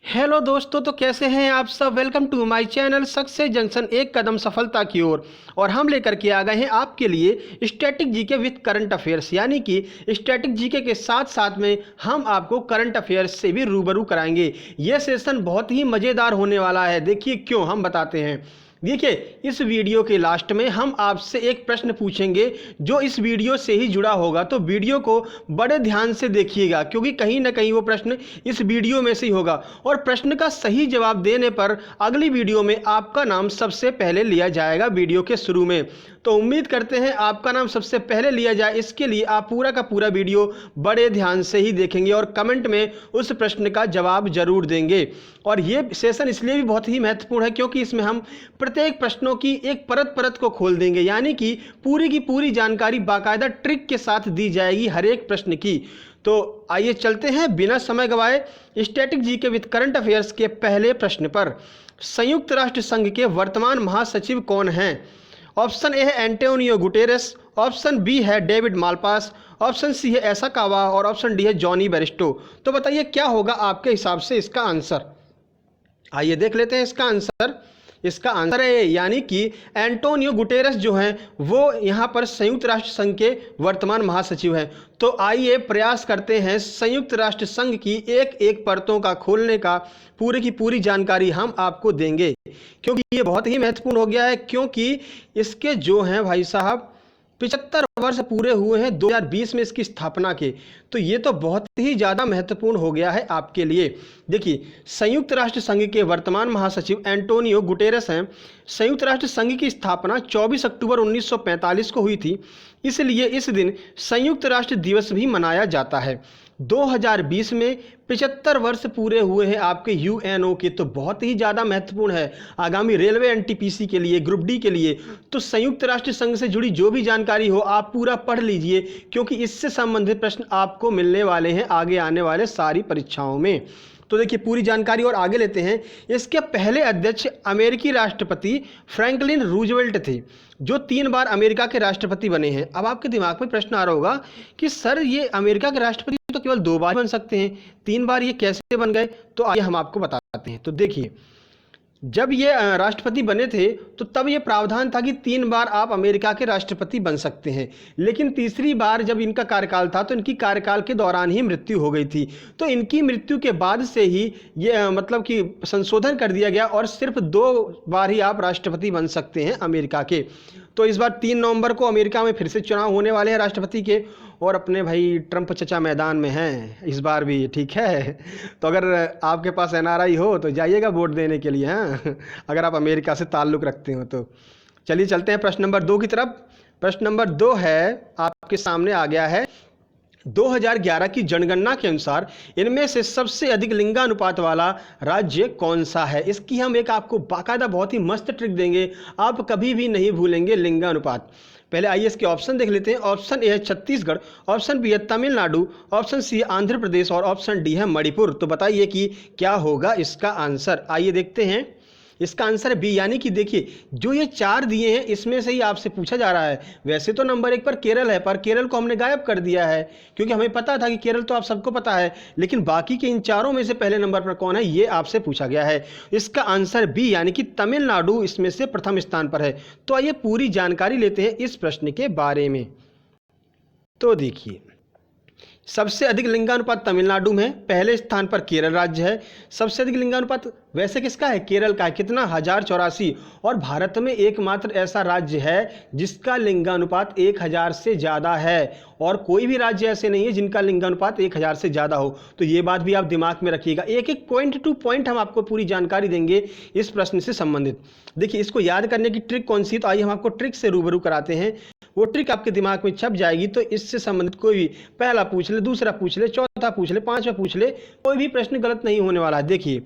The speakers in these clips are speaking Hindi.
हेलो दोस्तों, तो कैसे हैं आप सब। Welcome to my channel success junction, एक कदम सफलता की ओर। और हम लेकर के आ गए हैं आपके लिए static GK with current affairs, यानी कि स्टैटिक जीके के साथ साथ में हम आपको करंट अफेयर्स से भी रूबरू कराएंगे। ये सेशन बहुत ही मज़ेदार होने वाला है। देखिए क्यों, हम बताते हैं। देखिए, इस वीडियो के लास्ट में हम आपसे एक प्रश्न पूछेंगे जो इस वीडियो से ही जुड़ा होगा, तो वीडियो को बड़े ध्यान से देखिएगा क्योंकि कहीं ना कहीं वो प्रश्न इस वीडियो में से ही होगा। और प्रश्न का सही जवाब देने पर अगली वीडियो में आपका नाम सबसे पहले लिया जाएगा वीडियो के शुरू में। तो उम्मीद करते हैं आपका नाम सबसे पहले लिया जाए। इसके लिए आप पूरा का पूरा वीडियो बड़े ध्यान से ही देखेंगे और कमेंट में उस प्रश्न का जवाब जरूर देंगे। और ये सेशन इसलिए भी बहुत ही महत्वपूर्ण है क्योंकि इसमें हम प्रत्येक प्रश्नों की एक परत परत को खोल देंगे, यानी कि पूरी की पूरी जानकारी बाकायदा ट्रिक के साथ दी जाएगी हर एक प्रश्न की। तो आइए चलते हैं बिना समय गवाए static GK with current affairs के पहले प्रश्न पर। संयुक्त राष्ट्र संघ के वर्तमान महासचिव कौन हैं? ऑप्शन ए है एंटोनियो गुटेरेस, ऑप्शन बी है डेविड मालपास, ऑप्शन सी है ऐसा कावा और ऑप्शन डी है जॉनी बेरिस्टो। तो बताइए क्या होगा आपके हिसाब से इसका आंसर। आइए देख लेते हैं इसका आंसर। इसका आंसर है यानी कि एंटोनियो गुटेरेस जो हैं वो यहाँ पर संयुक्त राष्ट्र संघ के वर्तमान महासचिव हैं। तो आइए प्रयास करते हैं संयुक्त राष्ट्र संघ की एक एक परतों का खोलने का। पूरी की पूरी जानकारी हम आपको देंगे क्योंकि ये बहुत ही महत्वपूर्ण हो गया है, क्योंकि इसके जो हैं भाई साहब 75 वर्ष पूरे हुए हैं 2020 में इसकी स्थापना के। तो ये तो बहुत ही ज़्यादा महत्वपूर्ण हो गया है आपके लिए। देखिए, संयुक्त राष्ट्र संघ के वर्तमान महासचिव एंटोनियो गुटेरेस हैं। संयुक्त राष्ट्र संघ की स्थापना 24 अक्टूबर 1945 को हुई थी, इसलिए इस दिन संयुक्त राष्ट्र दिवस भी मनाया जाता है। 2020 में 75 वर्ष पूरे हुए हैं आपके यूएनओ के, तो बहुत ही ज़्यादा महत्वपूर्ण है आगामी रेलवे एनटीपीसी के लिए, ग्रुप डी के लिए। तो संयुक्त राष्ट्र संघ से जुड़ी जो भी जानकारी हो आप पूरा पढ़ लीजिए क्योंकि इससे संबंधित प्रश्न आपको मिलने वाले हैं आगे आने वाले सारी परीक्षाओं में। तो देखिए पूरी जानकारी और आगे लेते हैं। इसके पहले अध्यक्ष अमेरिकी राष्ट्रपति फ्रैंकलिन रूजवेल्ट थे, जो 3 बार अमेरिका के राष्ट्रपति बने हैं। अब आपके दिमाग में प्रश्न आ रहा होगा कि सर ये अमेरिका के राष्ट्रपति तो केवल 2 बार बन सकते हैं, 3 बार ये कैसे बन गए? तो आइए हम आपको बताते हैं। तो देखिए, जब ये राष्ट्रपति बने थे तो तब ये प्रावधान था कि 3 बार आप अमेरिका के राष्ट्रपति बन सकते हैं, लेकिन तीसरी बार जब इनका कार्यकाल था तो इनकी कार्यकाल के दौरान ही मृत्यु हो गई थी। तो इनकी मृत्यु के बाद से ही ये मतलब कि संशोधन कर दिया गया और सिर्फ 2 बार ही आप राष्ट्रपति बन सकते हैं अमेरिका के। तो इस बार 3 नवंबर को अमेरिका में फिर से चुनाव होने वाले हैं राष्ट्रपति के, और अपने भाई ट्रंप चचा मैदान में हैं इस बार भी, ठीक है। तो अगर आपके पास एनआरआई हो तो जाइएगा वोट देने के लिए, हाँ, अगर आप अमेरिका से ताल्लुक़ रखते हो तो। चलिए चलते हैं प्रश्न नंबर 2 की तरफ। प्रश्न नंबर 2 है आपके सामने आ गया है। 2011 की जनगणना के अनुसार इनमें से सबसे अधिक लिंगानुपात वाला राज्य कौन सा है? इसकी हम एक आपको बाकायदा बहुत ही मस्त ट्रिक देंगे, आप कभी भी नहीं भूलेंगे लिंगानुपात। पहले आइए इसके ऑप्शन देख लेते हैं। ऑप्शन ए है छत्तीसगढ़, ऑप्शन बी है तमिलनाडु, ऑप्शन सी है आंध्र प्रदेश और ऑप्शन डी है मणिपुर। तो बताइए कि क्या होगा इसका आंसर। आइए देखते हैं। इसका आंसर है बी, यानी कि देखिए जो ये 4 दिए हैं इसमें से ही आपसे पूछा जा रहा है। वैसे तो नंबर 1 पर केरल है, पर केरल को हमने गायब कर दिया है क्योंकि हमें पता था कि केरल तो आप सबको पता है, लेकिन बाकी के इन 4 में से पहले नंबर पर कौन है ये आपसे पूछा गया है। इसका आंसर बी यानी कि तमिलनाडु इसमें से प्रथम स्थान पर है। तो आइए पूरी जानकारी लेते हैं इस प्रश्न के बारे में। तो देखिए, सबसे अधिक लिंगानुपात तमिलनाडु में, पहले स्थान पर केरल राज्य है। सबसे अधिक लिंगानुपात वैसे किसका है? केरल का है। कितना? 1084। और भारत में एकमात्र ऐसा राज्य है जिसका लिंगानुपात 1000 से ज़्यादा है, और कोई भी राज्य ऐसे नहीं है जिनका लिंगानुपात 1000 से ज़्यादा हो। तो ये बात भी आप दिमाग में रखिएगा। एक एक पॉइंट टू पॉइंट हम आपको पूरी जानकारी देंगे इस प्रश्न से संबंधित। देखिए इसको याद करने की ट्रिक कौन सी, तो आइए हम आपको ट्रिक से रूबरू कराते हैं। वो ट्रिक आपके दिमाग में छप जाएगी, तो इससे संबंधित कोई भी पहला पूछ ले, दूसरा पूछ ले, चौथा पूछ ले, 5वां पूछ ले, कोई भी प्रश्न गलत नहीं होने वाला है। देखिए,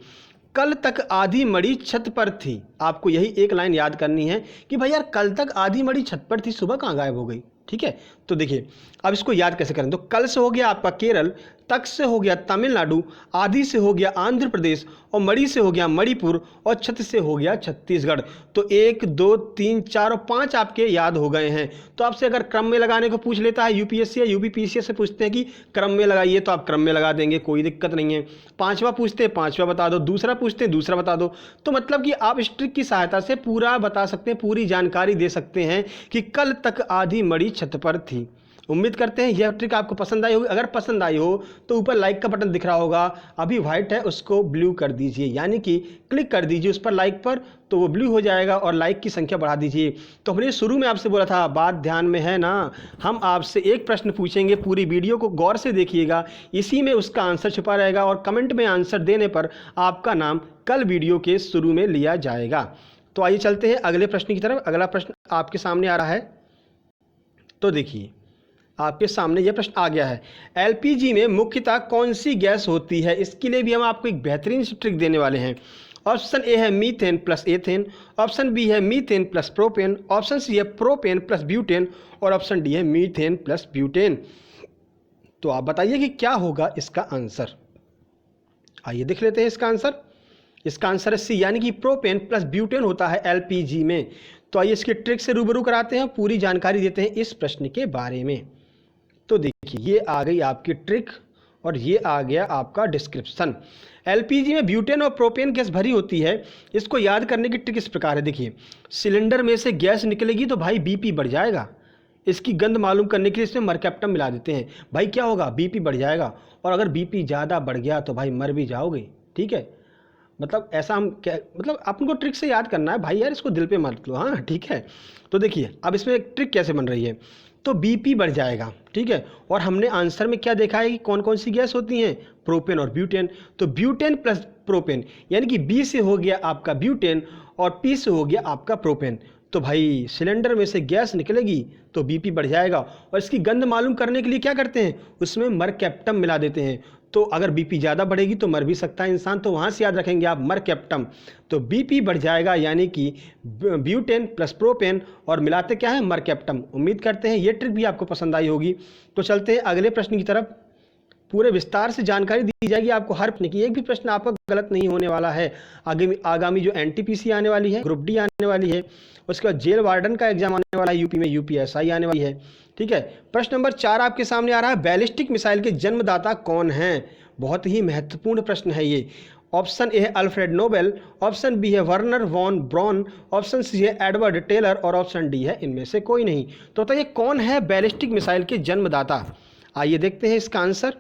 कल तक आधी मणि छत पर थी। आपको यही एक लाइन याद करनी है कि भाई यार कल तक आधी मणि छत पर थी, सुबह कहाँ गायब हो गई? ठीक है, तो देखिए अब इसको याद कैसे करें। तो कल से हो गया आपका केरल, तक से हो गया तमिलनाडु, आदि से हो गया आंध्र प्रदेश और मणि से हो गया मणिपुर और छत्त से हो गया छत्तीसगढ़। तो 1 2 3 4 और 5 आपके याद हो गए हैं। तो आपसे अगर क्रम में लगाने को पूछ लेता है यूपीएससी या यूपीपीसीएस से पूछते हैं कि क्रम में लगाइए, तो आप क्रम में लगा देंगे, कोई दिक्कत नहीं है। पांचवा पूछते हैं पांचवा बता दो, दूसरा पूछते हैं दूसरा बता दो। तो मतलब कि आप इस ट्रिक की सहायता से पूरा बता सकते हैं, पूरी जानकारी दे सकते हैं कि कल तक आधी मणि छत पर थी। उम्मीद करते हैं यह ट्रिक आपको पसंद आई होगी। अगर पसंद आई हो तो ऊपर लाइक का बटन दिख रहा होगा, अभी व्हाइट है उसको ब्लू कर दीजिए, यानी कि क्लिक कर दीजिए उस पर लाइक पर, तो वो ब्लू हो जाएगा और लाइक की संख्या बढ़ा दीजिए। तो हमने शुरू में आपसे बोला था, बात ध्यान में है ना, हम आपसे एक प्रश्न पूछेंगे, पूरी वीडियो को गौर से देखिएगा, इसी में उसका आंसर छुपा रहेगा और कमेंट में आंसर देने पर आपका नाम कल वीडियो के शुरू में लिया जाएगा। तो आइए चलते हैं अगले प्रश्न की तरफ। अगला प्रश्न आपके सामने आ रहा है, तो देखिए आपके सामने यह प्रश्न आ गया है, एलपीजी में मुख्यतः कौन सी गैस होती है। इसके लिए भी हम आपको एक बेहतरीन सी ट्रिक देने वाले हैं। ऑप्शन ए है methane plus ethane, option B है methane plus propane, option C है प्रोपेन प्लस ब्यूटेन और ऑप्शन डी है मीथेन प्लस ब्यूटेन। तो आप बताइए कि क्या होगा इसका आंसर। आइए देख लेते हैं इसका आंसर। इसका आंसर है सी, यानी कि प्रोपेन प्लस ब्यूटेन होता है एलपीजी में। तो आइए इसकी ट्रिक से रूबरू कराते हैं, पूरी जानकारी देते हैं इस प्रश्न के बारे में। तो देखिए ये आ गई आपकी ट्रिक और ये आ गया आपका डिस्क्रिप्शन। एलपीजी में ब्यूटेन और प्रोपेन गैस भरी होती है। इसको याद करने की ट्रिक इस प्रकार है, देखिए सिलेंडर में से गैस निकलेगी तो भाई बीपी बढ़ जाएगा। इसकी गंध मालूम करने के लिए इसमें मरकैप्टम मिला देते हैं, भाई क्या होगा, बीपी बढ़ जाएगा। और अगर बीपी ज़्यादा बढ़ गया तो भाई मर भी जाओगे। ठीक है, मतलब ऐसा हम क्या, मतलब आपको ट्रिक से याद करना है भाई, यार इसको दिल पे मत लो। हाँ ठीक है, तो देखिए अब इसमें एक ट्रिक कैसे बन रही है। तो बीपी बढ़ जाएगा, ठीक है, और हमने आंसर में क्या देखा है कि कौन कौन सी गैस होती हैं, प्रोपेन और ब्यूटेन। तो ब्यूटेन प्लस प्रोपेन, यानी कि बी से हो गया आपका ब्यूटेन और पी से हो गया आपका प्रोपेन। तो भाई सिलेंडर में से गैस निकलेगी तो बीपी बढ़ जाएगा। और इसकी गंध मालूम करने के लिए क्या करते हैं, उसमें मरकैप्टम मिला देते हैं। तो अगर बीपी ज़्यादा बढ़ेगी तो मर भी सकता है इंसान, तो वहाँ से याद रखेंगे आप मरकैप्टम। तो बीपी बढ़ जाएगा, यानी कि ब्यूटेन प्लस प्रोपेन और मिलाते क्या है, मरकैप्टम। उम्मीद करते हैं ये ट्रिक भी आपको पसंद आई होगी। तो चलते हैं अगले प्रश्न की तरफ। पूरे विस्तार से जानकारी दी जाएगी आपको हर प्रश्न की, एक भी प्रश्न आपका गलत नहीं होने वाला है। आगामी जो एनटीपीसी आने वाली है, ग्रुप डी आने वाली है, उसके बाद जेल वार्डन का एग्जाम आने वाला है यूपी में, यूपीएसआई आने वाली है। ठीक है, प्रश्न नंबर 4 आपके सामने आ रहा है, बैलिस्टिक मिसाइल के जन्मदाता कौन हैं। बहुत ही महत्वपूर्ण प्रश्न है ये। ऑप्शन ए है अल्फ्रेड नोबेल, ऑप्शन बी है Werner von Braun, option C है एडवर्ड टेलर और ऑप्शन डी है इनमें से कोई नहीं। तो बताइए कौन है बैलिस्टिक मिसाइल के जन्मदाता। आइए देखते हैं इसका आंसर।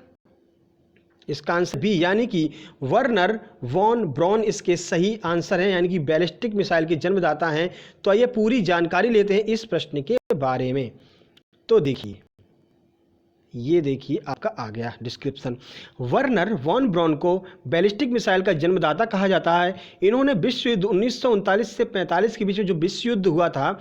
इसका आंसर बी, यानी कि वर्नर वॉन ब्रॉन इसके सही आंसर है, यानी कि बैलिस्टिक मिसाइल के जन्मदाता हैं। तो आइए पूरी जानकारी लेते हैं इस प्रश्न के बारे में। तो देखिए ये देखिए आपका आ गया डिस्क्रिप्शन। वर्नर वॉन ब्रॉन को बैलिस्टिक मिसाइल का जन्मदाता कहा जाता है। इन्होंने विश्व युद्ध 1939 से 45 के बीच में जो विश्व युद्ध हुआ था,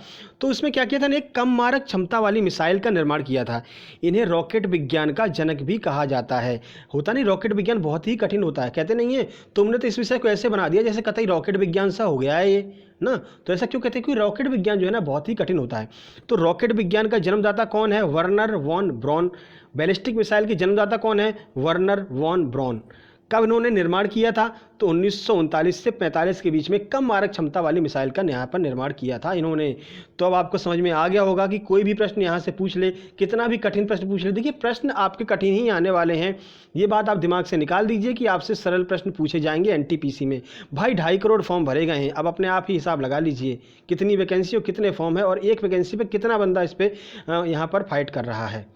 तो उसमें क्या किया था, एक कम मारक क्षमता वाली मिसाइल का निर्माण किया था। इन्हें रॉकेट विज्ञान का जनक भी कहा जाता है। होता नहीं, रॉकेट विज्ञान बहुत ही कठिन होता है, कहते नहीं है तुमने तो इस विषय को ऐसे बना दिया जैसे कतई रॉकेट विज्ञान सा हो गया है ये ना। तो ऐसा क्यों कहते हैं, क्योंकि रॉकेट विज्ञान जो है ना बहुत ही कठिन होता है। तो रॉकेट विज्ञान का जन्मदाता कौन है, Werner von Braun. Ballistic missile के जन्मदाता कौन है, वर्नर वॉन ब्रॉन। कब इन्होंने निर्माण किया था, तो 1939 से 45 के बीच में कम मारक क्षमता वाली मिसाइल का यहाँ पर निर्माण किया था इन्होंने। तो अब आपको समझ में आ गया होगा कि कोई भी प्रश्न यहाँ से पूछ ले, कितना भी कठिन प्रश्न पूछ ले, देखिए प्रश्न आपके कठिन ही आने वाले हैं, ये बात आप दिमाग से निकाल दीजिए कि आपसे सरल प्रश्न पूछे जाएंगे एनटीपीसी में। भाई 2.5 करोड़ फॉर्म भरे गए हैं, अब अपने आप ही हिसाब लगा लीजिए कितनी वैकेंसी और कितने फॉर्म है और एक वैकेंसी पे कितना बंदा इस पर यहाँ पर फाइट कर रहा है।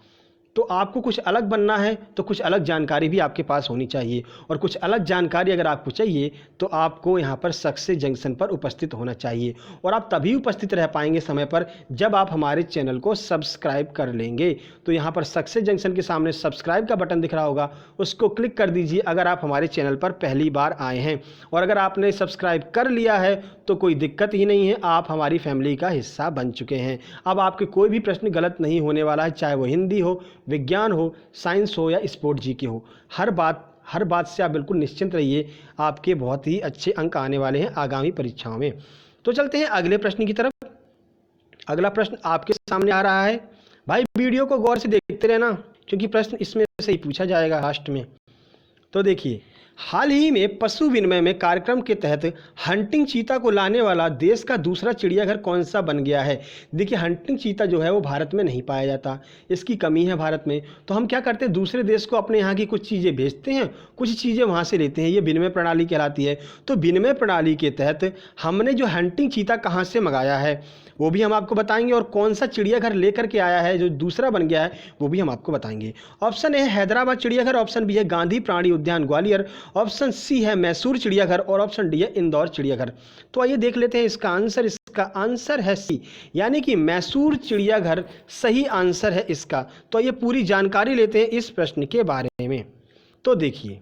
तो आपको कुछ अलग बनना है तो कुछ अलग जानकारी भी आपके पास होनी चाहिए, और कुछ अलग जानकारी अगर आपको चाहिए तो आपको यहाँ पर सक्सेस जंक्शन पर उपस्थित होना चाहिए। और आप तभी उपस्थित रह पाएंगे समय पर जब आप हमारे चैनल को सब्सक्राइब कर लेंगे। तो यहाँ पर सक्सेस जंक्शन के सामने सब्सक्राइब का बटन दिख रहा होगा, उसको क्लिक कर दीजिए अगर आप हमारे चैनल पर पहली बार आए हैं। और अगर आपने सब्सक्राइब कर लिया है तो कोई दिक्कत ही नहीं है, आप हमारी फैमिली का हिस्सा बन चुके हैं। अब आपके कोई भी प्रश्न गलत नहीं होने वाला है, चाहे वो हिंदी हो, विज्ञान हो, साइंस हो या स्पोर्ट जीके हो। हर बात से आप बिल्कुल निश्चिंत रहिए, आपके बहुत ही अच्छे अंक आने वाले हैं आगामी परीक्षाओं में। तो चलते हैं अगले प्रश्न की तरफ। अगला प्रश्न आपके सामने आ रहा है, भाई वीडियो को गौर से देखते रहना, क्योंकि प्रश्न इसमें से ही पूछा जाएगा लास्ट में। तो देखिए, हाल ही में पशु विनिमय में कार्यक्रम के तहत हंटिंग चीता को लाने वाला देश का दूसरा चिड़ियाघर कौन सा बन गया है। देखिए, हंटिंग चीता जो है वो भारत में नहीं पाया जाता, इसकी कमी है भारत में। तो हम क्या करते हैं, दूसरे देश को अपने यहाँ की कुछ चीज़ें भेजते हैं, कुछ चीज़ें वहाँ से लेते हैं, ये विनिमय प्रणाली कहलाती है। तो विनिमय प्रणाली के तहत हमने जो हंटिंग चीता कहाँ से मंगाया है वो भी हम आपको बताएंगे, और कौन सा चिड़ियाघर लेकर के आया है जो दूसरा बन गया है वो भी हम आपको बताएंगे। ऑप्शन ए है हैदराबाद चिड़ियाघर, ऑप्शन बी है गांधी प्राणी उद्यान ग्वालियर, ऑप्शन सी है मैसूर चिड़ियाघर और ऑप्शन डी है इंदौर चिड़ियाघर। तो आइए देख लेते हैं इसका आंसर। इसका आंसर है सी, यानी कि मैसूर चिड़ियाघर सही आंसर है इसका। तो आइए पूरी जानकारी लेते हैं इस प्रश्न के बारे में। तो देखिए,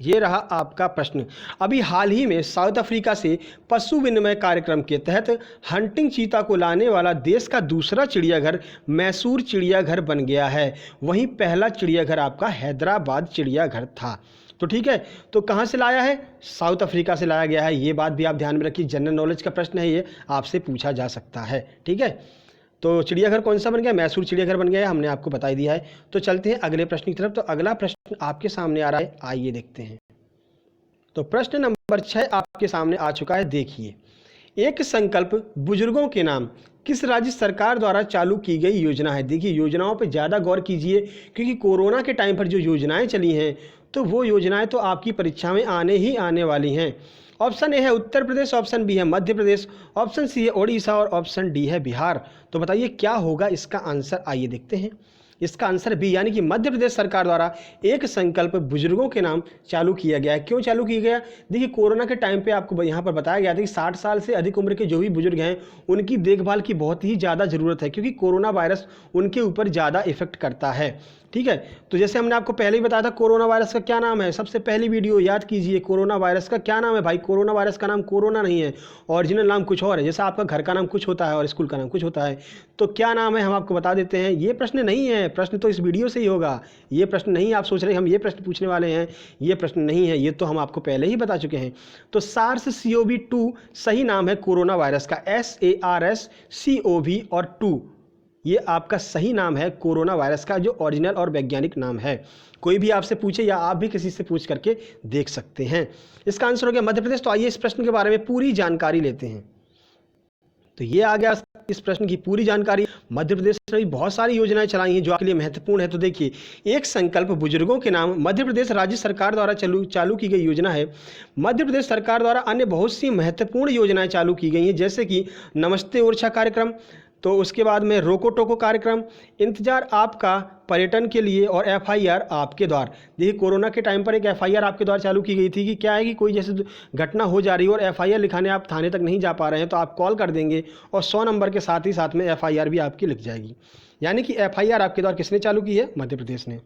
ये रहा आपका प्रश्न। अभी हाल ही में साउथ अफ्रीका से पशु विनिमय कार्यक्रम के तहत हंटिंग चीता को लाने वाला देश का दूसरा चिड़ियाघर मैसूर चिड़ियाघर बन गया है। वहीं पहला चिड़ियाघर आपका हैदराबाद चिड़ियाघर था। तो ठीक है, तो कहाँ से लाया है, साउथ अफ्रीका से लाया गया है। ये बात भी आप ध्यान में रखिए, जनरल नॉलेज का प्रश्न है, ये आपसे पूछा जा सकता है। ठीक है, तो चिड़ियाघर कौन सा बन गया, मैसूर चिड़ियाघर बन गया है, हमने आपको बता ही दिया है। तो चलते हैं अगले प्रश्न की तरफ। तो अगला प्रश्न आपके सामने आ रहा है, आइए देखते हैं। तो प्रश्न नंबर 6 आपके सामने आ चुका है। देखिए, एक संकल्प बुजुर्गों के नाम किस राज्य सरकार द्वारा चालू की गई योजना है। देखिए, योजनाओं पर ज़्यादा गौर कीजिए, क्योंकि कोरोना के टाइम पर जो योजनाएं चली हैं तो वो योजनाएं तो आपकी परीक्षा में आने वाली हैं। ऑप्शन ए है उत्तर प्रदेश, ऑप्शन बी है मध्य प्रदेश, ऑप्शन सी है ओडिशा और ऑप्शन डी है बिहार। तो बताइए क्या होगा इसका आंसर, आइए देखते हैं। इसका आंसर बी, यानी कि मध्य प्रदेश सरकार द्वारा एक संकल्प बुजुर्गों के नाम चालू किया गया है। क्यों चालू किया गया, देखिए कोरोना के टाइम पे आपको यहाँ पर बताया गया था कि 60 साल से अधिक उम्र के जो भी बुजुर्ग हैं उनकी देखभाल की बहुत ही ज़्यादा ज़रूरत है, क्योंकि कोरोना वायरस उनके ऊपर ज़्यादा इफेक्ट करता है। ठीक है, तो जैसे हमने आपको पहले ही बताया था कोरोना वायरस का क्या नाम है, सबसे पहली वीडियो याद कीजिए, कोरोना वायरस का क्या नाम है भाई। कोरोना वायरस का नाम कोरोना नहीं है, ओरिजिनल नाम कुछ और है। जैसा आपका घर का नाम कुछ होता है और स्कूल का नाम कुछ होता है, तो क्या नाम है हम आपको बता देते हैं। ये प्रश्न नहीं है, प्रश्न तो इस वीडियो से ही होगा। ये प्रश्न नहीं आप सोच रहे हम ये प्रश्न पूछने वाले हैं, ये प्रश्न नहीं है, ये तो हम आपको पहले ही बता चुके हैं। तो SARS-CoV-2 सही नाम है कोरोना वायरस का, SARS-CoV और 2 ये आपका सही नाम है कोरोना वायरस का, जो ओरिजिनल और वैज्ञानिक नाम है। कोई भी आपसे पूछे या आप भी किसी से पूछ करके देख सकते हैं। इसका आंसर हो गया मध्य प्रदेश। तो आइए इस प्रश्न के बारे में पूरी जानकारी लेते हैं। तो ये आ गया इस प्रश्न की पूरी जानकारी। मध्य प्रदेश ने भी बहुत सारी योजनाएं चलाई हैं जो आपके लिए महत्वपूर्ण है। तो देखिए, एक संकल्प बुजुर्गों के नाम मध्य प्रदेश राज्य सरकार द्वारा चालू की गई योजना है। मध्य प्रदेश सरकार द्वारा अन्य बहुत सी महत्वपूर्ण योजनाएं चालू की गई हैं, जैसे कि नमस्ते ओरछा कार्यक्रम, तो उसके बाद में रोको टोको कार्यक्रम, इंतजार आपका पर्यटन के लिए और FIR आपके द्वार। देखिए, कोरोना के टाइम पर एक FIR आपके द्वार चालू की गई थी कि क्या है कि कोई जैसे घटना हो जा रही हो और FIR लिखाने आप थाने तक नहीं जा पा रहे हैं, तो आप कॉल कर देंगे और 100 नंबर के साथ ही साथ में FIR भी आपकी लिख जाएगी। यानी कि FIR आपके द्वार किसने चालू की है, मध्य प्रदेश ने।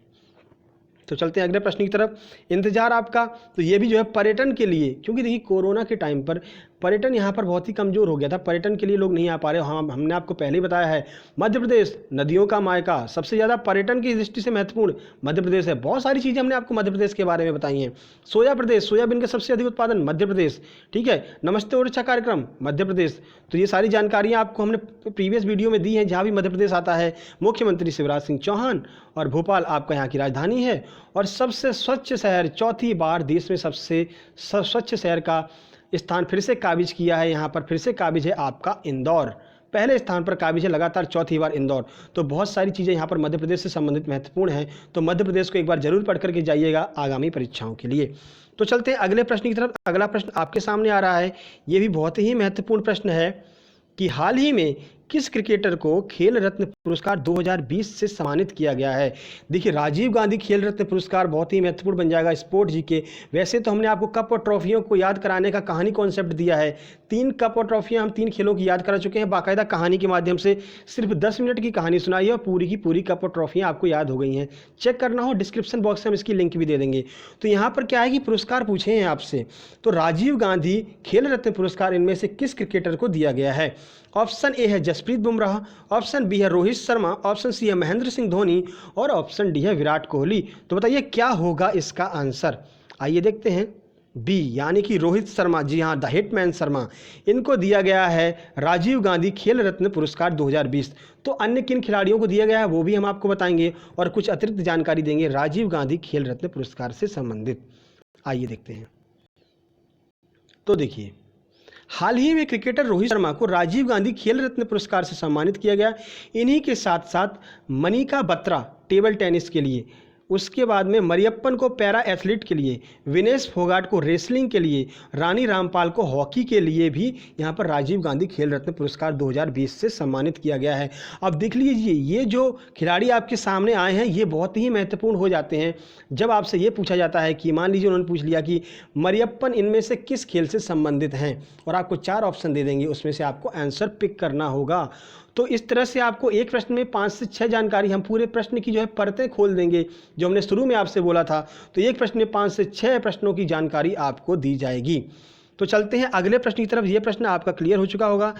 तो चलते हैं अगले प्रश्न की तरफ। इंतजार आपका, तो ये भी जो है पर्यटन के लिए, क्योंकि देखिए कोरोना के टाइम पर पर्यटन यहाँ पर बहुत ही कमज़ोर हो गया था, पर्यटन के लिए लोग नहीं आ पा रहे। हाँ, हमने आपको पहले ही बताया है मध्य प्रदेश नदियों का मायका, सबसे ज़्यादा पर्यटन की दृष्टि से महत्वपूर्ण मध्य प्रदेश है। बहुत सारी चीज़ें हमने आपको मध्य प्रदेश के बारे में बताई हैं। सोया प्रदेश, सोयाबीन का सबसे अधिक उत्पादन मध्य प्रदेश। ठीक है, नमस्ते ओरछा कार्यक्रम मध्य प्रदेश। तो ये सारी जानकारियाँ आपको हमने प्रीवियस वीडियो में दी हैं, जहाँ भी मध्य प्रदेश आता है। मुख्यमंत्री शिवराज सिंह चौहान, और भोपाल आपका यहाँ की राजधानी है। और सबसे स्वच्छ शहर, चौथी बार देश में सबसे स्वच्छ शहर का स्थान फिर से काबिज किया है। यहाँ पर फिर से काबिज है आपका इंदौर, पहले स्थान पर काबिज है लगातार चौथी बार इंदौर। तो बहुत सारी चीज़ें यहाँ पर मध्य प्रदेश से संबंधित महत्वपूर्ण हैं। तो मध्य प्रदेश को एक बार जरूर पढ़ करके जाइएगा आगामी परीक्षाओं के लिए। तो चलते हैं अगले प्रश्न की तरफ। अगला प्रश्न आपके सामने आ रहा है, ये भी बहुत ही महत्वपूर्ण प्रश्न है कि हाल ही में किस क्रिकेटर को खेल रत्न पुरस्कार 2020 से सम्मानित किया गया है। देखिए, राजीव गांधी खेल रत्न पुरस्कार बहुत ही महत्वपूर्ण बन जाएगा स्पोर्ट जी के। वैसे तो हमने आपको कप और ट्रॉफियों को याद कराने का कहानी कॉन्सेप्ट दिया है। 3 कप और ट्रॉफियां हम 3 खेलों की याद करा चुके हैं बाकायदा कहानी के माध्यम से। सिर्फ 10 मिनट की कहानी सुनाई है और पूरी की पूरी कप और ट्रॉफियां आपको याद हो गई हैं। चेक करना हो डिस्क्रिप्शन बॉक्स में हम इसकी लिंक भी दे देंगे। तो यहाँ पर क्या है कि पुरस्कार पूछे हैं आपसे, तो राजीव गांधी खेल रत्न पुरस्कार इनमें से किस क्रिकेटर को दिया गया है। ऑप्शन ए है जसप्रीत बुमराह, ऑप्शन बी है रोहित शर्मा, ऑप्शन सी है महेंद्र सिंह धोनी और ऑप्शन डी है विराट कोहली। तो बताइए क्या होगा इसका आंसर, आइए देखते हैं। बी यानी कि रोहित शर्मा, जी हाँ, द हिटमैन शर्मा, इनको दिया गया है राजीव गांधी खेल रत्न पुरस्कार 2020। तो अन्य किन खिलाड़ियों को दिया गया है वो भी हम आपको बताएंगे और कुछ अतिरिक्त जानकारी देंगे राजीव गांधी खेल रत्न पुरस्कार से संबंधित। आइए देखते हैं। तो देखिए, हाल ही में क्रिकेटर रोहित शर्मा को राजीव गांधी खेल रत्न पुरस्कार से सम्मानित किया गया। इन्हीं के साथ साथ मनिका बत्रा टेबल टेनिस के लिए, उसके बाद में मरियप्पन को पैरा एथलीट के लिए, विनेश फोगाट को रेसलिंग के लिए, रानी रामपाल को हॉकी के लिए भी यहाँ पर राजीव गांधी खेल रत्न पुरस्कार 2020 से सम्मानित किया गया है। अब देख लीजिए, ये जो खिलाड़ी आपके सामने आए हैं ये बहुत ही महत्वपूर्ण हो जाते हैं जब आपसे ये पूछा जाता है कि मान लीजिए उन्होंने पूछ लिया कि मरियप्पन इनमें से किस खेल से संबंधित हैं, और आपको 4 ऑप्शन दे देंगे, उसमें से आपको आंसर पिक करना होगा। तो इस तरह से आपको एक प्रश्न में 5 से 6 जानकारी, हम पूरे प्रश्न की जो है परतें खोल देंगे, जो हमने शुरू में आपसे बोला था। तो एक प्रश्न में 5 से 6 प्रश्नों की जानकारी आपको दी जाएगी। तो चलते हैं अगले प्रश्न की तरफ। ये प्रश्न आपका क्लियर हो चुका होगा,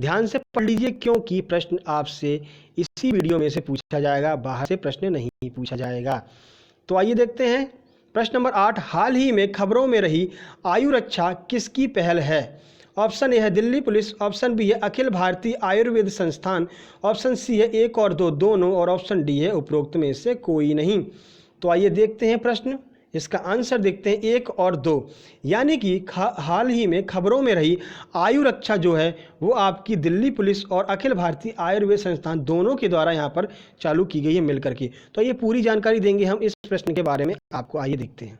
ध्यान से पढ़ लीजिए क्योंकि प्रश्न आपसे इसी वीडियो में से पूछा जाएगा, बाहर से प्रश्न नहीं पूछा जाएगा। तो आइए देखते हैं प्रश्न नंबर 8। हाल ही में खबरों में रही आयु रक्षा किसकी पहल है? ऑप्शन ए है दिल्ली पुलिस, ऑप्शन बी है अखिल भारतीय आयुर्वेद संस्थान, ऑप्शन सी है 1 और 2 दोनों, और ऑप्शन डी है उपरोक्त में से कोई नहीं। तो आइए देखते हैं प्रश्न, इसका आंसर देखते हैं 1 और 2, यानी कि हाल ही में खबरों में रही आयु रक्षा जो है वो आपकी दिल्ली पुलिस और अखिल भारतीय आयुर्वेद संस्थान दोनों के द्वारा यहाँ पर चालू की गई है मिलकर के। तो ये पूरी जानकारी देंगे हम इस प्रश्न के बारे में आपको। आइए देखते हैं।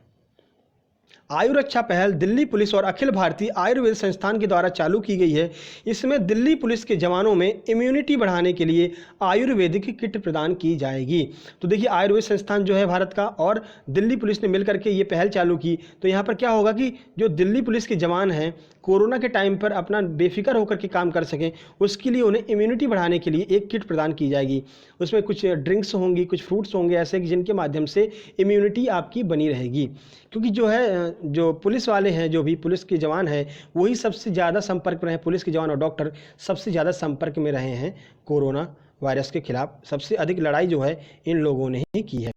आयु रक्षा पहल दिल्ली पुलिस और अखिल भारतीय आयुर्वेद संस्थान के द्वारा चालू की गई है। इसमें दिल्ली पुलिस के जवानों में इम्यूनिटी बढ़ाने के लिए आयुर्वेदिक किट प्रदान की जाएगी। तो देखिए, आयुर्वेद संस्थान जो है भारत का और दिल्ली पुलिस ने मिलकर के ये पहल चालू की। तो यहाँ पर क्या होगा कि जो दिल्ली पुलिस के जवान हैं कोरोना के टाइम पर अपना बेफिक्र होकर के काम कर सकें, उसके लिए उन्हें इम्यूनिटी बढ़ाने के लिए एक किट प्रदान की जाएगी। उसमें कुछ ड्रिंक्स होंगी, कुछ फ्रूट्स होंगे ऐसे कि जिनके माध्यम से इम्यूनिटी आपकी बनी रहेगी। क्योंकि जो है, जो पुलिस वाले हैं, जो भी पुलिस के जवान हैं, वही सबसे ज़्यादा संपर्क में रहे, पुलिस के जवान और डॉक्टर सबसे ज़्यादा संपर्क में रहे हैं कोरोना वायरस के खिलाफ। सबसे अधिक लड़ाई जो है इन लोगों ने ही की है।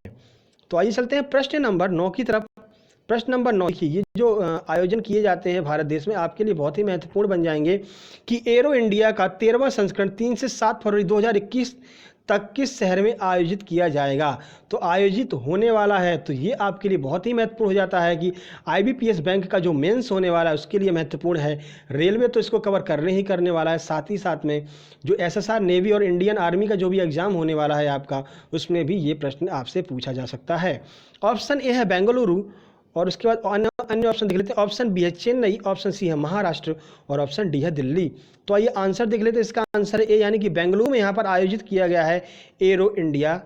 तो आइए चलते हैं प्रश्न नंबर 9 की तरफ। प्रश्न नंबर 9 देखिए, ये जो आयोजन किए जाते हैं भारत देश में आपके लिए बहुत ही महत्वपूर्ण बन जाएंगे कि एरो इंडिया का 13वां संस्करण 3 से 7 फरवरी 2021 तक किस शहर में आयोजित किया जाएगा। तो आयोजित होने वाला है, तो ये आपके लिए बहुत ही महत्वपूर्ण हो जाता है कि IBPS बैंक का जो मेंस होने वाला है उसके लिए महत्वपूर्ण है। रेलवे तो इसको कवर करने ही करने वाला है, साथ ही साथ में जो SSR नेवी और इंडियन आर्मी का जो भी एग्जाम होने वाला है आपका, उसमें भी ये प्रश्न आपसे पूछा जा सकता है। ऑप्शन ए है बेंगलुरु, और उसके बाद अन्य ऑप्शन देख लेते हैं। ऑप्शन बी है चेन्नई, ऑप्शन सी है महाराष्ट्र, और ऑप्शन डी है दिल्ली। तो आइए आंसर देख लेते हैं। इसका आंसर है ए, यानी कि बेंगलुरु में यहाँ पर आयोजित किया गया है एरो इंडिया।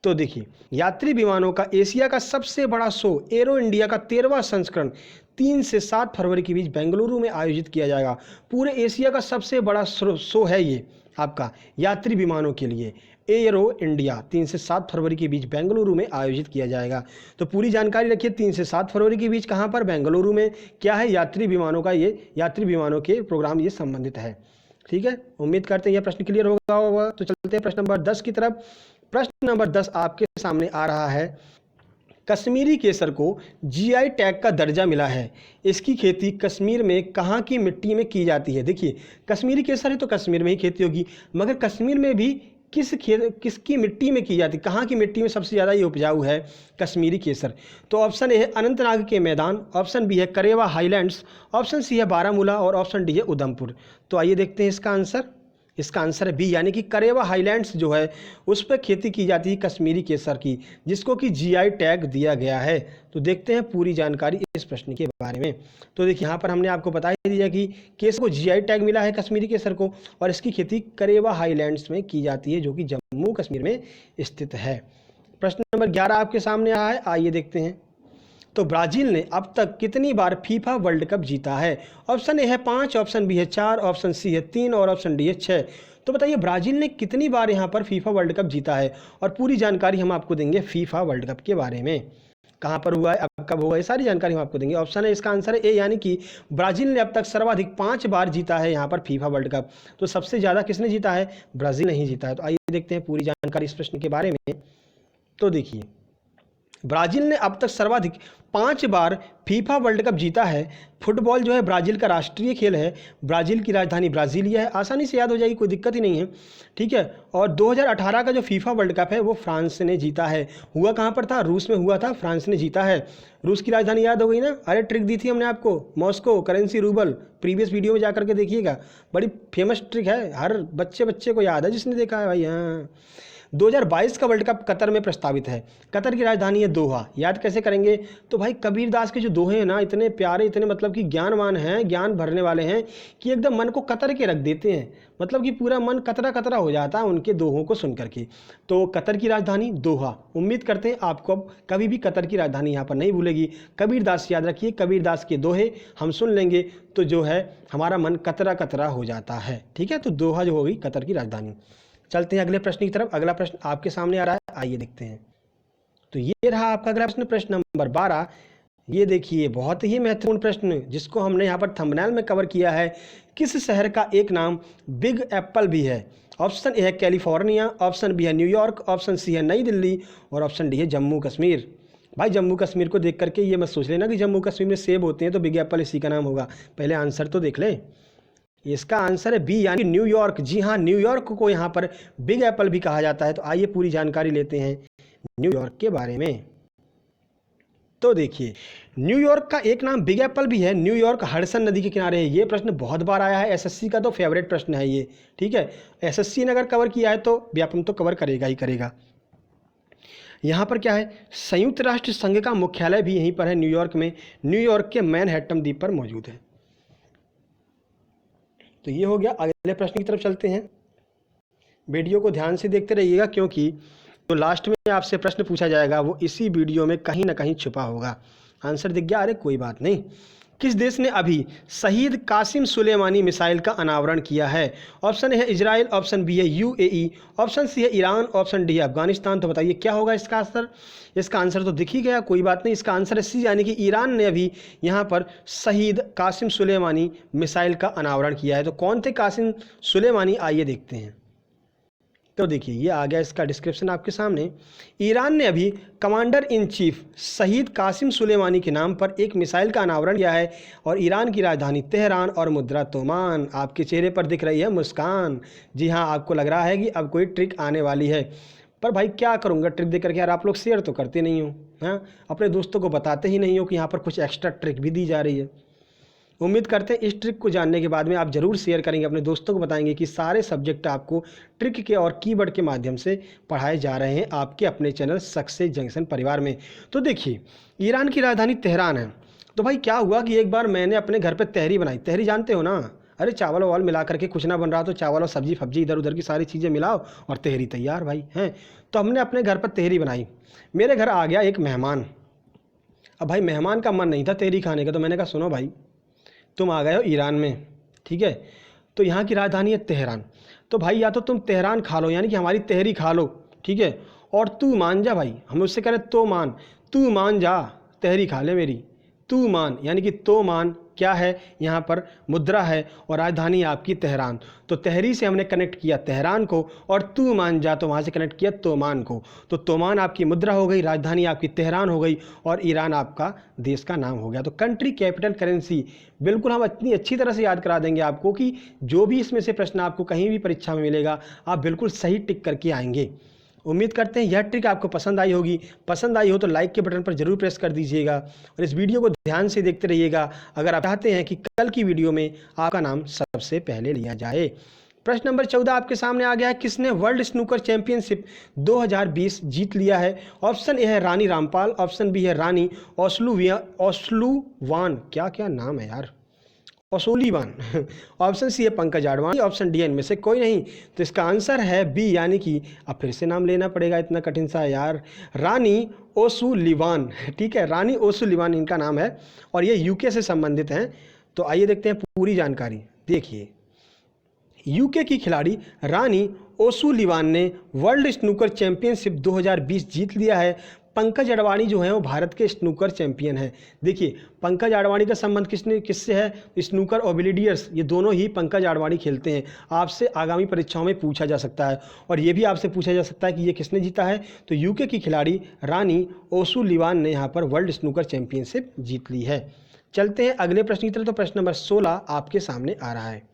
तो देखिए, यात्री विमानों का एशिया का सबसे बड़ा शो एरो इंडिया का 13वां संस्करण 3 से 7 फरवरी के बीच बेंगलुरु में आयोजित किया जाएगा। पूरे एशिया का सबसे बड़ा शो है ये आपका यात्री विमानों के लिए। एरो इंडिया 3 से 7 फरवरी के बीच बेंगलुरु में आयोजित किया जाएगा। तो पूरी जानकारी रखिए, 3 से 7 फरवरी के बीच कहाँ पर? बेंगलुरु में। क्या है? यात्री विमानों का, ये यात्री विमानों के प्रोग्राम ये संबंधित है। ठीक है, उम्मीद करते हैं यह प्रश्न क्लियर होगा। तो चलते हैं प्रश्न नंबर 10 की तरफ। प्रश्न नंबर 10 आपके सामने आ रहा है, कश्मीरी केसर को GI टैग का दर्जा मिला है। इसकी खेती कश्मीर में कहाँ की मिट्टी में की जाती है? देखिए, कश्मीरी केसर है तो कश्मीर में ही खेती होगी, मगर कश्मीर में भी किसकी मिट्टी में की जाती है? कहाँ की मिट्टी में सबसे ज़्यादा ये उपजाऊ है कश्मीरी केसर? तो ऑप्शन ए है अनंतनाग के मैदान, ऑप्शन बी है करेवा हाईलैंड्स, ऑप्शन सी है बारामूला, और ऑप्शन डी है उधमपुर। तो आइए देखते हैं इसका आंसर। इसका आंसर है बी, यानी कि करेवा हाईलैंड्स जो है उस पर खेती की जाती है कश्मीरी केसर की, जिसको कि GI टैग दिया गया है। तो देखते हैं पूरी जानकारी इस प्रश्न के बारे में। तो देखिए, यहाँ पर हमने आपको बता ही दिया कि केसर को GI टैग मिला है कश्मीरी केसर को, और इसकी खेती करेवा हाईलैंड्स में की जाती है जो कि जम्मू कश्मीर में स्थित है। प्रश्न नंबर 11 आपके सामने आया है, आइए देखते हैं। तो ब्राज़ील ने अब तक कितनी बार फीफा वर्ल्ड कप जीता है? ऑप्शन ए है 5, ऑप्शन बी है 4, ऑप्शन सी है 3, और ऑप्शन डी है 6। तो बताइए, ब्राज़ील ने कितनी बार यहाँ पर फीफा वर्ल्ड कप जीता है? और पूरी जानकारी हम आपको देंगे फीफा वर्ल्ड कप के बारे में, कहाँ पर हुआ है, अब कब हुआ है, सारी जानकारी हम आपको देंगे। ऑप्शन है, इसका आंसर है ए, यानी कि ब्राज़ील ने अब तक सर्वाधिक 5 बार जीता है यहाँ पर फीफा वर्ल्ड कप। तो सबसे ज़्यादा किसने जीता है? ब्राज़ील ने ही जीता है। तो आइए देखते हैं पूरी जानकारी इस प्रश्न के बारे में। तो देखिए, ब्राज़ील ने अब तक सर्वाधिक 5 बार फीफा वर्ल्ड कप जीता है। फुटबॉल जो है ब्राज़ील का राष्ट्रीय खेल है। ब्राज़ील की राजधानी ब्राज़ीलिया है, आसानी से याद हो जाएगी, कोई दिक्कत ही नहीं है, ठीक है। और 2018 का जो फीफा वर्ल्ड कप है वो फ्रांस ने जीता है। हुआ कहाँ पर था? रूस में हुआ था, फ्रांस ने जीता है। रूस की राजधानी याद हो गई ना? अरे ट्रिक दी थी हमने आपको, Moscow, currency rouble, previous video में जा करके देखिएगा, बड़ी फेमस ट्रिक है, हर बच्चे को याद है जिसने देखा है भाई। हाँ, 2022 का वर्ल्ड कप कतर में प्रस्तावित है। कतर की राजधानी है दोहा। याद कैसे करेंगे? तो भाई कबीरदास के जो दोहे हैं ना, इतने प्यारे, इतने मतलब कि ज्ञानवान हैं, ज्ञान भरने वाले हैं कि एकदम मन को कतर के रख देते हैं, मतलब कि पूरा मन कतरा कतरा हो जाता है उनके दोहों को सुन करके। तो कतर की राजधानी दोहा। उम्मीद करते हैं आपको अब कभी भी कतर की राजधानी यहाँ पर नहीं भूलेगी। कबीरदास याद रखिए, कबीरदास के दोहे हम सुन लेंगे तो जो है हमारा मन कतरा कतरा हो जाता है, ठीक है। तो दोहा जो होगी कतर की राजधानी। चलते हैं अगले प्रश्न की तरफ। अगला प्रश्न आपके सामने आ रहा है, आइए देखते हैं। तो ये रहा आपका अगला प्रश्न, प्रश्न नंबर 12। ये देखिए, बहुत ही महत्वपूर्ण प्रश्न जिसको हमने यहाँ पर थंबनेल में कवर किया है। किस शहर का एक नाम बिग एप्पल भी है? ऑप्शन ए है कैलिफोर्निया, ऑप्शन बी है न्यूयॉर्क, ऑप्शन सी है नई दिल्ली और ऑप्शन डी है जम्मू कश्मीर। भाई जम्मू कश्मीर को देख करके ये मत सोच लेना कि जम्मू कश्मीर में सेब होते हैं तो बिग एप्पल इसी का नाम होगा। पहले आंसर तो देख ले। इसका आंसर है बी, यानी न्यूयॉर्क। जी हाँ, न्यूयॉर्क को यहाँ पर बिग एप्पल भी कहा जाता है। तो आइए पूरी जानकारी लेते हैं न्यूयॉर्क के बारे में। तो देखिए, न्यूयॉर्क का एक नाम बिग एप्पल भी है। न्यूयॉर्क हडसन नदी के किनारे है। ये प्रश्न बहुत बार आया है, एसएससी का तो फेवरेट प्रश्न है ये, ठीक है। एसएससी ने अगर कवर किया है तो व्यापम तो कवर करेगा ही करेगा। यहाँ पर क्या है, संयुक्त राष्ट्र संघ का मुख्यालय भी यहीं पर है, न्यूयॉर्क में। न्यूयॉर्क के मैनहट्टन द्वीप पर मौजूद है। तो ये हो गया। अगले प्रश्न की तरफ चलते हैं। वीडियो को ध्यान से देखते रहिएगा क्योंकि जो लास्ट में आपसे प्रश्न पूछा जाएगा वो इसी वीडियो में कहीं ना कहीं छुपा होगा। आंसर दिख गया? अरे कोई बात नहीं। किस देश ने अभी शहीद कासिम सुलेमानी मिसाइल का अनावरण किया है? ऑप्शन ए है इजराइल, ऑप्शन बी है यूएई, ऑप्शन सी है ईरान, ऑप्शन डी है अफगानिस्तान। तो बताइए क्या होगा इसका आंसर? इसका आंसर तो दिख ही गया, कोई बात नहीं। इसका आंसर है सी, यानी कि ईरान ने अभी यहाँ पर शहीद कासिम सुलेमानी मिसाइल का अनावरण किया है। तो कौन थे कासिम सुलेमानी, आइए देखते हैं। तो देखिए, ये आ गया इसका डिस्क्रिप्शन आपके सामने। ईरान ने अभी कमांडर इन चीफ शहीद कासिम सुलेमानी के नाम पर एक मिसाइल का अनावरण किया है और ईरान की राजधानी तेहरान और मुद्रा तोमान। आपके चेहरे पर दिख रही है मुस्कान। जी हाँ, आपको लग रहा है कि अब कोई ट्रिक आने वाली है, पर भाई क्या करूँगा ट्रिक दे करके यार। आप लोग शेयर तो करते नहीं हो, हाँ, अपने दोस्तों को बताते ही नहीं हो कि यहाँ पर कुछ एक्स्ट्रा ट्रिक भी दी जा रही है। उम्मीद करते हैं इस ट्रिक को जानने के बाद में आप ज़रूर शेयर करेंगे, अपने दोस्तों को बताएंगे कि सारे सब्जेक्ट आपको ट्रिक के और कीवर्ड के माध्यम से पढ़ाए जा रहे हैं आपके अपने चैनल सक्सेस जंक्शन परिवार में। तो देखिए, ईरान की राजधानी तेहरान है। तो भाई क्या हुआ कि एक बार मैंने अपने घर पर तहरी बनाई। तहरी जानते हो ना? अरे चावल वावल मिला करके कुछ ना बन रहा तो चावल और सब्जी फब्जी इधर उधर की सारी चीज़ें मिलाओ और तहरी तैयार भाई हैं। तो हमने अपने घर पर तहरी बनाई। मेरे घर आ गया एक मेहमान। अब भाई मेहमान का मन नहीं था तहरी खाने का, तो मैंने कहा सुनो भाई, तुम आ गए हो ईरान में, ठीक है, तो यहाँ की राजधानी है तेहरान। तो भाई या तो तुम तेहरान खा लो, यानी कि हमारी तहरी खा लो, ठीक है, और तू मान जा भाई। हम उससे कह रहे तो मान, तू मान जा, तहरी खा ले मेरी, तू मान, यानी कि तो मान क्या है यहाँ पर मुद्रा है और राजधानी आपकी तेहरान। तो तहरी से हमने कनेक्ट किया तेहरान को और तू मान जा तो वहाँ से कनेक्ट किया तोमान को। तो तोमान आपकी मुद्रा हो गई, राजधानी आपकी तेहरान हो गई और ईरान आपका देश का नाम हो गया। तो कंट्री कैपिटल करेंसी बिल्कुल हम इतनी अच्छी तरह से याद करा देंगे आपको कि जो भी इसमें से प्रश्न आपको कहीं भी परीक्षा में मिलेगा आप बिल्कुल सही टिक करके आएंगे। उम्मीद करते हैं यह ट्रिक आपको पसंद आई होगी। पसंद आई हो तो लाइक के बटन पर जरूर प्रेस कर दीजिएगा और इस वीडियो को ध्यान से देखते रहिएगा अगर आप चाहते हैं कि कल की वीडियो में आपका नाम सबसे पहले लिया जाए। प्रश्न नंबर 14 आपके सामने आ गया है। किसने वर्ल्ड स्नूकर चैंपियनशिप 2020 जीत लिया है? ऑप्शन ए है रानी रामपाल, ऑप्शन बी है रानी ओसलुवान, क्या नाम है यार, ओसोलीवान, ऑप्शन सी है पंकज आडवाणी, ऑप्शन डी है इनमें से कोई नहीं। तो इसका आंसर है बी, यानी कि अब फिर से नाम लेना पड़ेगा, इतना कठिन सा यार, रानी ओसुलिवान, ठीक है, रानी ओसुलिवान इनका नाम है और ये यूके से संबंधित हैं। तो आइए देखते हैं पूरी जानकारी। देखिए, यूके की खिलाड़ी रानी ओसुलिवान ने वर्ल्ड स्नूकर चैंपियनशिप 2020 जीत लिया है। पंकज अडवाणी जो है वो भारत के स्नूकर चैंपियन हैं। देखिए पंकज अडवाणी का संबंध किससे है? स्नूकर और बिलियर्ड्स ये दोनों ही पंकज अडवाणी खेलते हैं। आपसे आगामी परीक्षाओं में पूछा जा सकता है। और ये भी आपसे पूछा जा सकता है कि ये किसने जीता है? तो यूके की खिलाड़ी रानी ओसुलिवान ने यहाँ पर वर्ल्ड स्नूकर चैंपियनशिप जीत ली है। चलते हैं अगले प्रश्न की तरफ। तो प्रश्न नंबर 16 आपके सामने आ रहा है।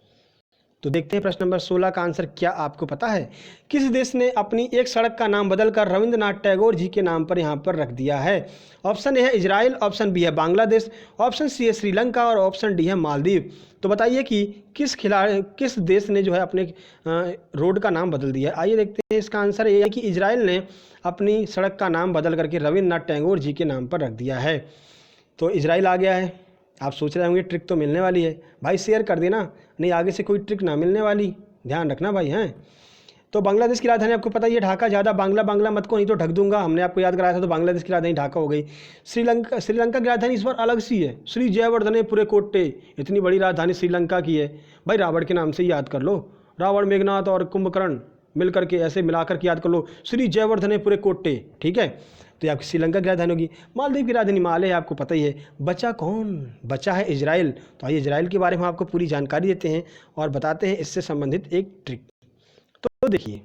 तो देखते हैं प्रश्न नंबर 16 का आंसर क्या आपको पता है? किस देश ने अपनी एक सड़क का नाम बदलकर रविंद्रनाथ टैगोर जी के नाम पर यहाँ पर रख दिया है? ऑप्शन ए है इजराइल, ऑप्शन बी है बांग्लादेश, ऑप्शन सी है श्रीलंका और ऑप्शन डी है मालदीव। तो बताइए कि किस देश ने जो है अपने रोड का नाम बदल दिया है? आइए देखते हैं। इसका आंसर ये है कि इजराइल ने अपनी सड़क का नाम बदल करके रविंद्रनाथ टैगोर जी के नाम पर रख दिया है। तो इजराइल आ गया है। आप सोच रहे होंगे ट्रिक तो मिलने वाली है। भाई शेयर कर देना, नहीं आगे से कोई ट्रिक ना मिलने वाली, ध्यान रखना भाई हैं। तो बांग्लादेश की राजधानी आपको पता ही है ढाका। ज़्यादा बांग्ला मत को नहीं तो ढक दूंगा, हमने आपको याद कराया था। तो बांग्लादेश की राजधानी ढाका हो गई। श्रीलंका की राजधानी इस बार अलग सी है, श्री जयवर्धने पुरे कोट्टे। इतनी बड़ी राजधानी श्रीलंका की है भाई, रावण के नाम से ही याद कर लो। रावण, मेघनाथ और कुंभकर्ण मिल करके ऐसे मिलाकर के याद कर लो, श्री जयवर्धने पुरे कोट्टे। ठीक है, तो ये आपकी श्रीलंका की राजधानी होगी। मालदीव की राजधानी माले है, आपको पता ही है। बचा कौन? बचा है इजराइल। तो आइए इजराइल के बारे में आपको पूरी जानकारी देते हैं और बताते हैं इससे संबंधित एक ट्रिक। तो देखिए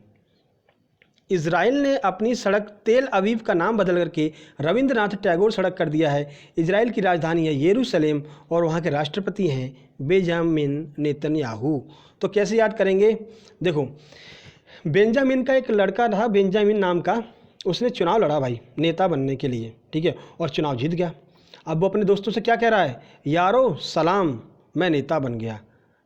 इजराइल ने अपनी सड़क तेल अवीव का नाम बदल करके रविंद्रनाथ टैगोर सड़क कर दिया है। इजराइल की राजधानी है यरूशलेम और वहाँ के राष्ट्रपति हैं बेंजामिन नेतन्याहू। तो कैसे याद करेंगे? देखो बेंजामिन का एक लड़का था बेंजामिन नाम का, उसने चुनाव लड़ा भाई नेता बनने के लिए, ठीक है, और चुनाव जीत गया। अब वो अपने दोस्तों से क्या कह रहा है? यारो सलाम मैं नेता बन गया,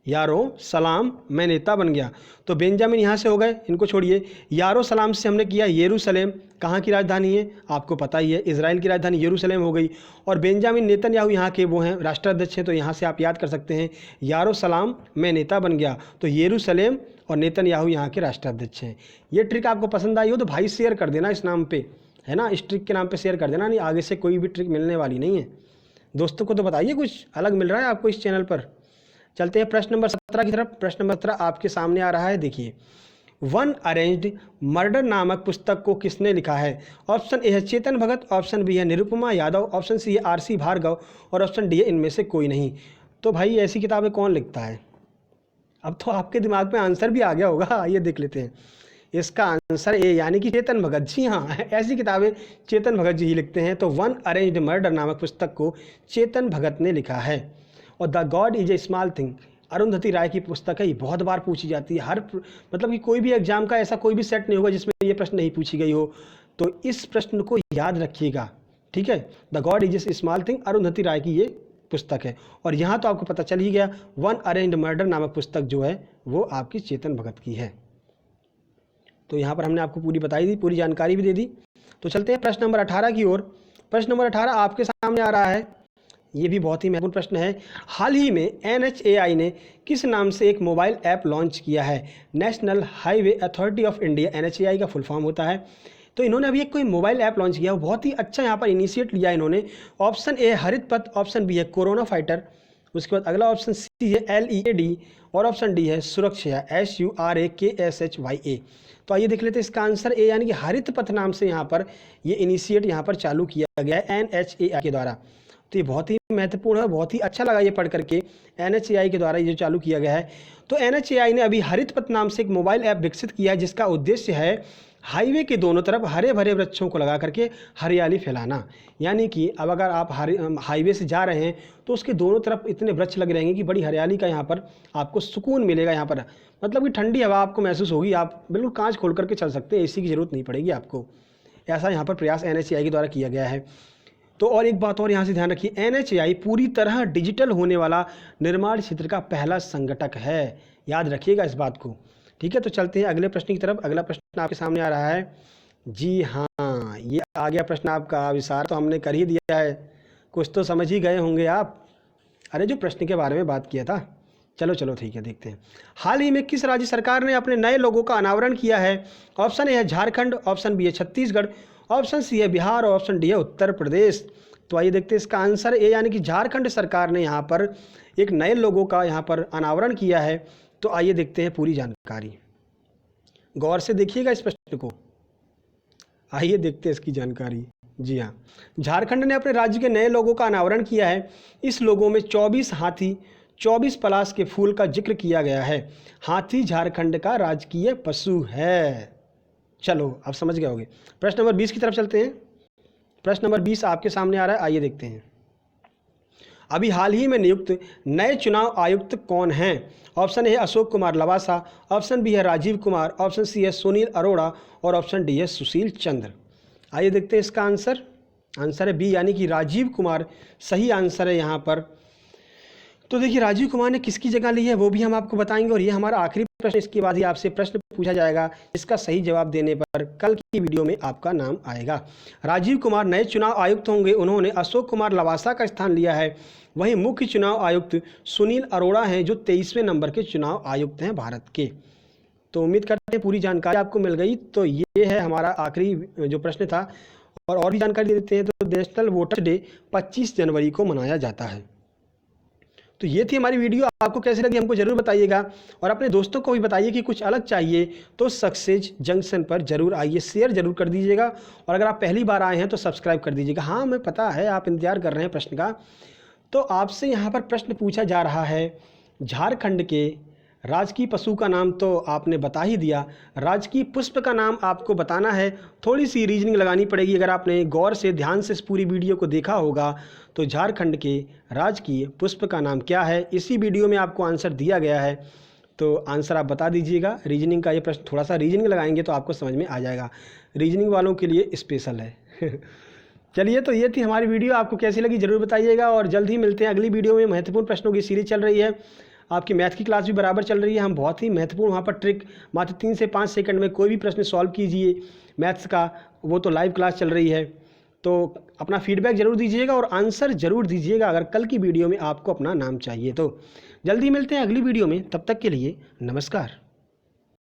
यारो सलाम मैं नेता बन गया। तो बेंजामिन यहाँ से हो गए, इनको छोड़िए। यारो सलाम से हमने किया यरूशलेम, कहाँ की राजधानी है? आपको पता ही है, इजराइल की राजधानी यरूशलेम हो गई। और बेंजामिन नेतन्याहू यहाँ के वो हैं राष्ट्राध्यक्ष हैं, तो यहाँ से आप याद कर सकते हैं यारो सलाम मैं नेता बन गया। तो यरूशलेम और नेतन्याहू यहाँ के राष्ट्राध्यक्ष हैं। ये ट्रिक आपको पसंद आई हो तो भाई शेयर कर देना इस नाम पे, है ना, इस ट्रिक के नाम पे शेयर कर देना, नहीं आगे से कोई भी ट्रिक मिलने वाली नहीं है। दोस्तों को तो बताइए कुछ अलग मिल रहा है आपको इस चैनल पर। चलते हैं प्रश्न नंबर 17 की तरफ। प्रश्न नंबर 17 आपके सामने आ रहा है। देखिए वन अरेंज्ड मर्डर नामक पुस्तक को किसने लिखा है? ऑप्शन ए है चेतन भगत, ऑप्शन बी है निरुपमा यादव, ऑप्शन सी है आरसी भार्गव और ऑप्शन डी है इनमें से कोई नहीं। तो भाई ऐसी किताबें कौन लिखता है? अब तो आपके दिमाग में आंसर भी आ गया होगा, आइए देख लेते हैं। इसका आंसर ए यानी कि चेतन भगत जी। हाँ, ऐसी किताबें चेतन भगत जी ही लिखते हैं। तो वन अरेंज्ड मर्डर नामक पुस्तक को चेतन भगत ने लिखा है। और the God is a small thing Arundhati Roy की पुस्तक है, ये बहुत बार पूछी जाती है। हर मतलब कि कोई भी एग्जाम का ऐसा कोई भी सेट नहीं होगा जिसमें ये प्रश्न नहीं पूछी गई हो। तो इस प्रश्न को याद रखिएगा, ठीक है। The God is a small thing Arundhati Roy की ये पुस्तक है। और यहाँ तो आपको पता चल ही गया, वन अरेंज्ड मर्डर नामक पुस्तक जो है वो आपकी चेतन भगत की है। तो यहाँ पर हमने आपको पूरी बताई दी, पूरी जानकारी भी दे दी। तो चलते हैं प्रश्न नंबर 18 की ओर। प्रश्न नंबर 18 आपके सामने आ रहा है। ये भी बहुत ही महत्वपूर्ण प्रश्न है। हाल ही में NHAI ने किस नाम से एक मोबाइल ऐप लॉन्च किया है? National highway authority of India, NHAI का फुल फॉर्म होता है। तो इन्होंने अभी एक कोई मोबाइल ऐप लॉन्च किया, बहुत ही अच्छा यहाँ पर इनिशिएट लिया इन्होंने। ऑप्शन ए हरित पथ, ऑप्शन बी है कोरोना फाइटर, उसके बाद अगला ऑप्शन सी है LED और ऑप्शन डी है सुरक्षा SURAKSHYA। तो आइए देख लेते हैं इसका आंसर ए यानी कि हरित पथ नाम से यहाँ पर ये इनिशिएट यहाँ पर चालू किया गया है NHAI के द्वारा। तो ये बहुत ही महत्वपूर्ण है, बहुत ही अच्छा लगा ये पढ़ करके, NHAI के द्वारा ये चालू किया गया है। तो NHAI ने अभी हरित पथ नाम से एक मोबाइल ऐप विकसित किया है जिसका उद्देश्य है हाईवे के दोनों तरफ हरे भरे वृक्षों को लगा करके हरियाली फैलाना। यानी कि अब अगर आप हाईवे से जा रहे हैं तो उसके दोनों तरफ इतने वृक्ष लगे रहेंगे कि बड़ी हरियाली का यहाँ पर आपको सुकून मिलेगा। यहाँ पर मतलब कि ठंडी हवा आपको महसूस होगी, आप बिल्कुल कांच खोल करके चल सकते हैं, AC की ज़रूरत नहीं पड़ेगी आपको। ऐसा यहाँ पर प्रयास NHAI के द्वारा किया गया है। तो और एक बात और यहाँ से ध्यान रखिए, NHAI पूरी तरह डिजिटल होने वाला निर्माण क्षेत्र का पहला संगठक है, याद रखिएगा इस बात को, ठीक है। तो चलते हैं अगले प्रश्न की तरफ। अगला प्रश्न आपके सामने आ रहा है। जी हाँ, ये आ गया प्रश्न आपका। विस्तार तो हमने कर ही दिया है, कुछ तो समझ ही गए होंगे आप। अरे जो प्रश्न के बारे में बात किया था, चलो ठीक है, देखते हैं। हाल ही में किस राज्य सरकार ने अपने नए लोगों का अनावरण किया है? ऑप्शन ए है झारखंड, ऑप्शन बी है छत्तीसगढ़, ऑप्शन सी है बिहार और ऑप्शन डी है उत्तर प्रदेश। तो आइए देखते हैं इसका आंसर ए यानी कि झारखंड सरकार ने यहाँ पर एक नए लोगों का यहाँ पर अनावरण किया है। तो आइए देखते हैं पूरी जानकारी, गौर से देखिएगा इस प्रश्न को, आइए देखते हैं इसकी जानकारी। जी हाँ, झारखंड ने अपने राज्य के नए लोगों का अनावरण किया है। इस लोगों में 24 हाथी 24 पलाश के फूल का जिक्र किया गया है। हाथी झारखंड का राजकीय पशु है। चलो अब समझ गए होगे। प्रश्न नंबर 20 की तरफ चलते हैं। प्रश्न नंबर 20 आपके सामने आ रहा है, आइए देखते हैं। अभी हाल ही में नियुक्त नए चुनाव आयुक्त कौन हैं? Option A Ashok Kumar Lavasa, option B है राजीव कुमार, ऑप्शन सी है सुनील अरोड़ा और ऑप्शन डी है सुशील चंद्र। आइए देखते हैं इसका आंसर। आंसर है बी यानी कि राजीव कुमार सही आंसर है यहाँ पर। तो देखिए राजीव कुमार ने किसकी जगह ली है वो भी हम आपको बताएंगे और ये हमारा आखिरी प्रश्न। इसके बाद ही आपसे प्रश्न पूछा जाएगा, इसका सही जवाब देने पर कल की वीडियो में आपका नाम आएगा। राजीव कुमार नए चुनाव आयुक्त होंगे, उन्होंने अशोक कुमार लवासा का स्थान लिया है। वहीं मुख्य चुनाव आयुक्त सुनील अरोड़ा हैं जो 23वें नंबर के चुनाव आयुक्त हैं भारत के। तो उम्मीद करते हैं पूरी जानकारी आपको मिल गई। तो ये है हमारा आखिरी जो प्रश्न था। और भी जानकारी दे देते हैं। तो नेशनल वोटर्स डे 25 जनवरी को मनाया जाता है। तो ये थी हमारी वीडियो। आपको कैसी लगी हमको ज़रूर बताइएगा और अपने दोस्तों को भी बताइए कि कुछ अलग चाहिए तो सक्सेस जंक्शन पर जरूर आइए, शेयर जरूर कर दीजिएगा। और अगर आप पहली बार आए हैं तो सब्सक्राइब कर दीजिएगा। हाँ हमें पता है आप इंतजार कर रहे हैं प्रश्न का। तो आपसे यहाँ पर प्रश्न पूछा जा रहा है, झारखंड के राजकीय पशु का नाम तो आपने बता ही दिया, राजकीय पुष्प का नाम आपको बताना है। थोड़ी सी रीजनिंग लगानी पड़ेगी। अगर आपने गौर से ध्यान से इस पूरी वीडियो को देखा होगा तो झारखंड के राजकीय पुष्प का नाम क्या है, इसी वीडियो में आपको आंसर दिया गया है। तो आंसर आप बता दीजिएगा। रीजनिंग का ये प्रश्न थोड़ा सा रीजनिंग लगाएंगे तो आपको समझ में आ जाएगा। रीजनिंग वालों के लिए स्पेशल है। चलिए तो ये थी हमारी वीडियो। आपको कैसी लगी ज़रूर बताइएगा और जल्द ही मिलते हैं अगली वीडियो में। महत्वपूर्ण प्रश्नों की सीरीज चल रही है। आपकी मैथ की क्लास भी बराबर चल रही है। हम बहुत ही महत्वपूर्ण वहाँ पर ट्रिक मात्र 3 से 5 सेकंड में कोई भी प्रश्न सॉल्व कीजिए मैथ्स का, वो तो लाइव क्लास चल रही है। तो अपना फीडबैक ज़रूर दीजिएगा और आंसर ज़रूर दीजिएगा अगर कल की वीडियो में आपको अपना नाम चाहिए तो। जल्दी मिलते हैं अगली वीडियो में, तब तक के लिए नमस्कार।